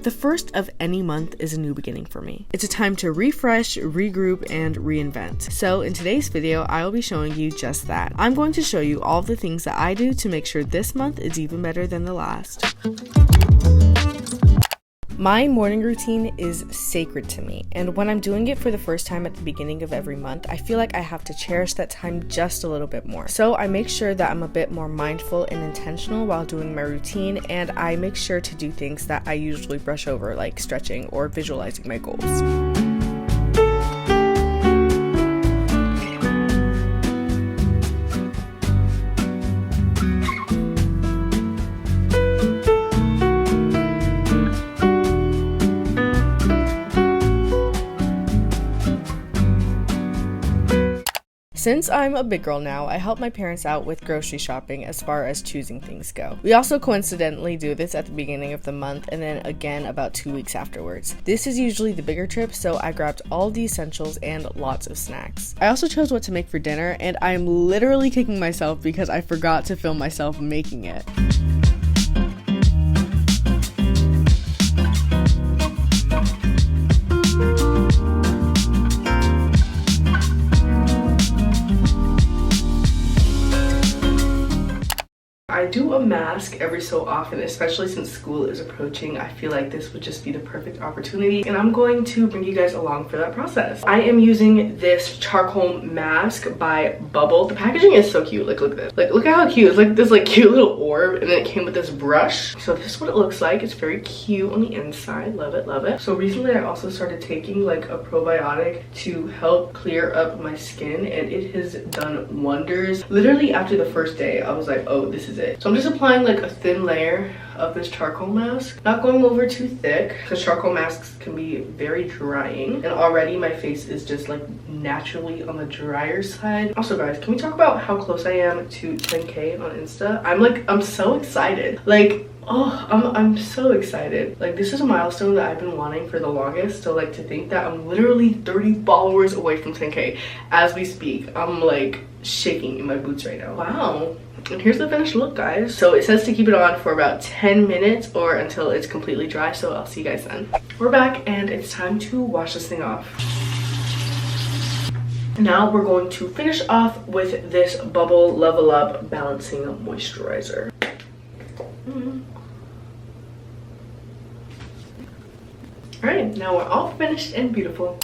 The first of any month is a new beginning for me. It's a time to refresh, regroup, and reinvent. So in today's video, I will be showing you just that. I'm going to show you all the things that I do to make sure this month is even better than the last. My morning routine is sacred to me, and when I'm doing it for the first time at the beginning of every month, I feel like I have to cherish that time just a little bit more. So I make sure that I'm a bit more mindful and intentional while doing my routine, and I make sure to do things that I usually brush over, like stretching or visualizing my goals. Since I'm a big girl now, I help my parents out with grocery shopping as far as choosing things go. We also coincidentally do this at the beginning of the month and then again about 2 weeks afterwards. This is usually the bigger trip, so I grabbed all the essentials and lots of snacks. I also chose what to make for dinner, and I am literally kicking myself because I forgot to film myself making it. I do a mask every so often, especially since school is approaching. I feel like this would just be the perfect opportunity, and I'm going to bring you guys along for that process. I am using this charcoal mask by Bubble. The packaging is so cute. Like, look at this. Like, look at how cute. It's like this cute little orb, and then it came with this brush. So this is what it looks like. It's very cute on the inside. Love it, love it. So recently I also started taking like a probiotic to help clear up my skin, and it has done wonders. Literally after the first day, I was like, oh, this is it. So I'm just applying like a thin layer of this charcoal mask, not going over too thick because charcoal masks can be very drying, and already my face is just like naturally on the drier side. Also guys, can we talk about how close I am to 10K on Insta? I'm so excited. Like, oh, I'm so excited. Like, this is a milestone that I've been wanting for the longest. So like, to think that I'm literally 30 followers away from 10K as we speak, I'm like shaking in my boots right now. Wow. And here's the finished look, guys. So it says to keep it on for about 10 minutes or until it's completely dry, so I'll see you guys then. We're back and it's time to wash this thing off. Now we're going to finish off with this Bubble Level Up Balancing Moisturizer. Alright, now we're all finished and beautiful.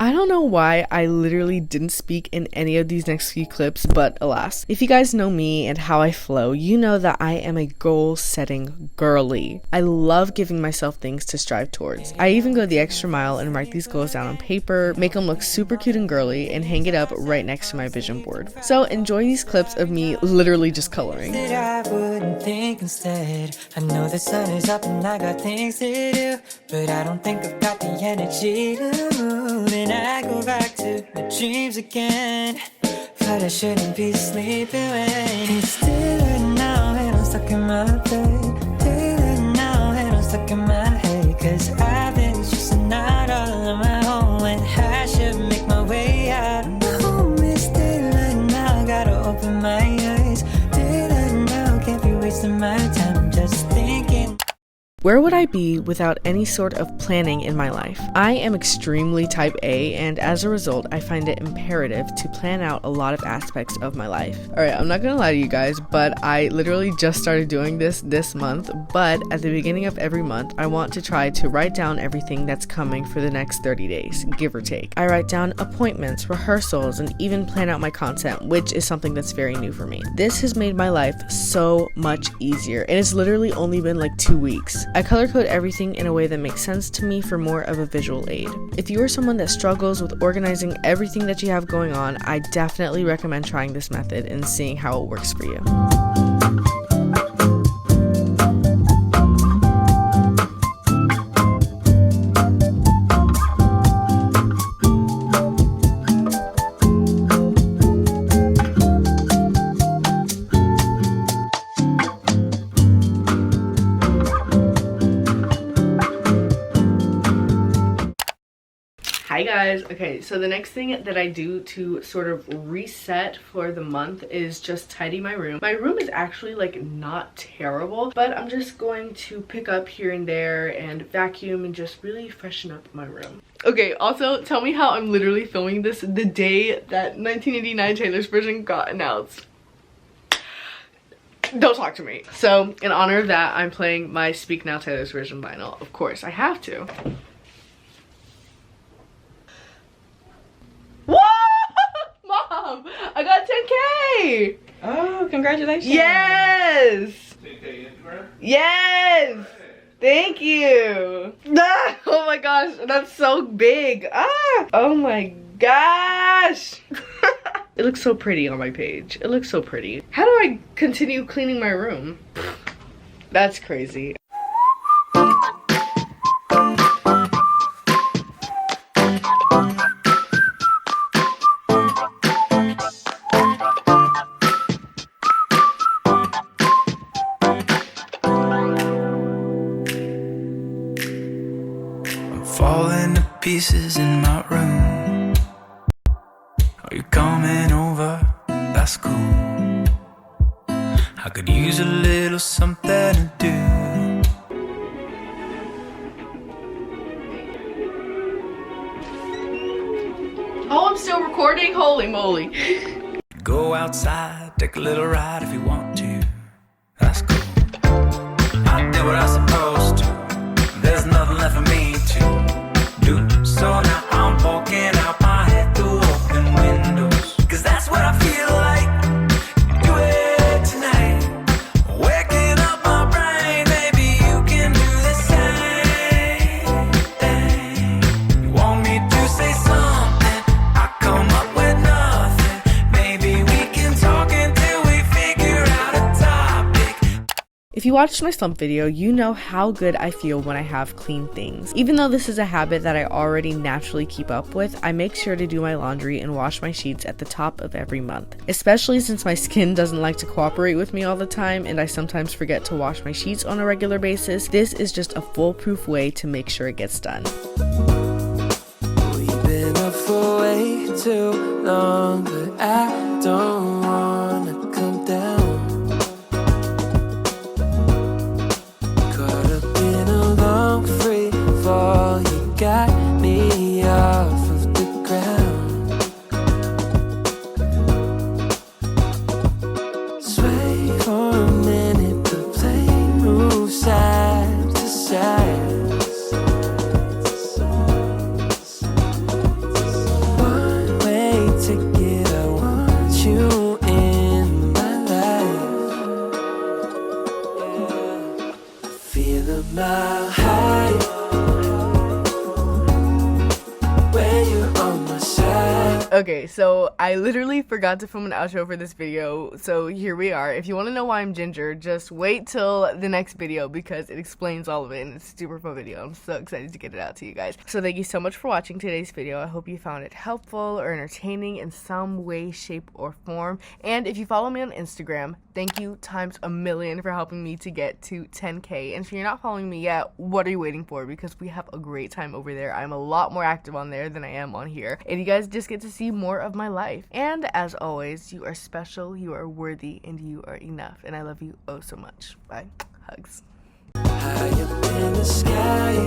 I don't know why I literally didn't speak in any of these next few clips, but alas. If you guys know me and how I flow, you know that I am a goal-setting girly. I love giving myself things to strive towards. I even go the extra mile and write these goals down on paper, make them look super cute and girly, and hang it up right next to my vision board. So enjoy these clips of me literally just coloring. I wouldn't think instead. I know the sun is up and I got things to do, but I don't think I've got the energy to move. And I go back to my dreams again, but I shouldn't be sleeping when it's daylight now and I'm stuck in my bed. Daylight now and I'm stuck in my head, 'cause I've been just a night all on my own when I should make my way out. My home is daylight now, gotta open my eyes. Daylight now, can't be wasting my time just thinking. Where would I be without any sort of planning in my life? I am extremely type A, and as a result, I find it imperative to plan out a lot of aspects of my life. Alright, I'm not gonna lie to you guys, but I literally just started doing this month, but at the beginning of every month, I want to try to write down everything that's coming for the next 30 days, give or take. I write down appointments, rehearsals, and even plan out my content, which is something that's very new for me. This has made my life so much easier, and it's literally only been like 2 weeks. I color code everything in a way that makes sense to me for more of a visual aid. If you are someone that struggles with organizing everything that you have going on, I definitely recommend trying this method and seeing how it works for you. Hi guys. Okay, so the next thing that I do to sort of reset for the month is just tidy my room. My room is actually like not terrible, but I'm just going to pick up here and there and vacuum and just really freshen up my room. Okay, also tell me how I'm literally filming this the day that 1989 Taylor's version got announced. Don't talk to me. So in honor of that, I'm playing my Speak Now Taylor's version vinyl. Of course, I have to. Whoa! Mom, I got 10K! Oh, congratulations. Yes! 10K Instagram? Yes! Thank you. Ah, oh my gosh, that's so big. Ah! Oh my gosh! It looks so pretty on my page. It looks so pretty. How do I continue cleaning my room? That's crazy. Falling to pieces in my room. Are you coming over? That's cool. I could use a little something to do. Oh, I'm still recording? Holy moly. Go outside, take a little ride if you want to. That's cool. I did what I was supposed to. There's nothing left for me to do. So now I'm poking out my head through open windows. Cause that's what I feel like. Do it tonight. Waking up my brain. Maybe you can do the same thing. You want me to say something? I come up with nothing. Maybe we can talk until we figure out a topic. If you watched my slump video, you know how good I feel when I have clean things. Even though this is a habit that I already naturally keep up with, I make sure to do my laundry and wash my sheets at the top of every month. Especially since my skin doesn't like to cooperate with me all the time and I sometimes forget to wash my sheets on a regular basis, this is just a foolproof way to make sure it gets done. We've been up for way too long, but I don't wanna come down. Caught up in a long free fall, you got me off of the ground. Sway for a minute, but play move side to side. One way ticket, I want you in my life. I feel a mile high when you're on my side. Okay, so I literally forgot to film an outro for this video, so here we are. If you want to know why I'm ginger, just wait till the next video because it explains all of it and it's a super fun video. I'm so excited to get it out to you guys. So thank you so much for watching today's video. I hope you found it helpful or entertaining in some way, shape, or form. And if you follow me on Instagram, thank you times a million for helping me to get to 10K. And if you're not following me yet, what are you waiting for? Because we have a great time over there. I'm a lot more active on there than I am on here. And you guys just get to see more of my life. And as always, you are special, you are worthy, and you are enough. And I love you oh so much. Bye. Hugs. High up in the sky,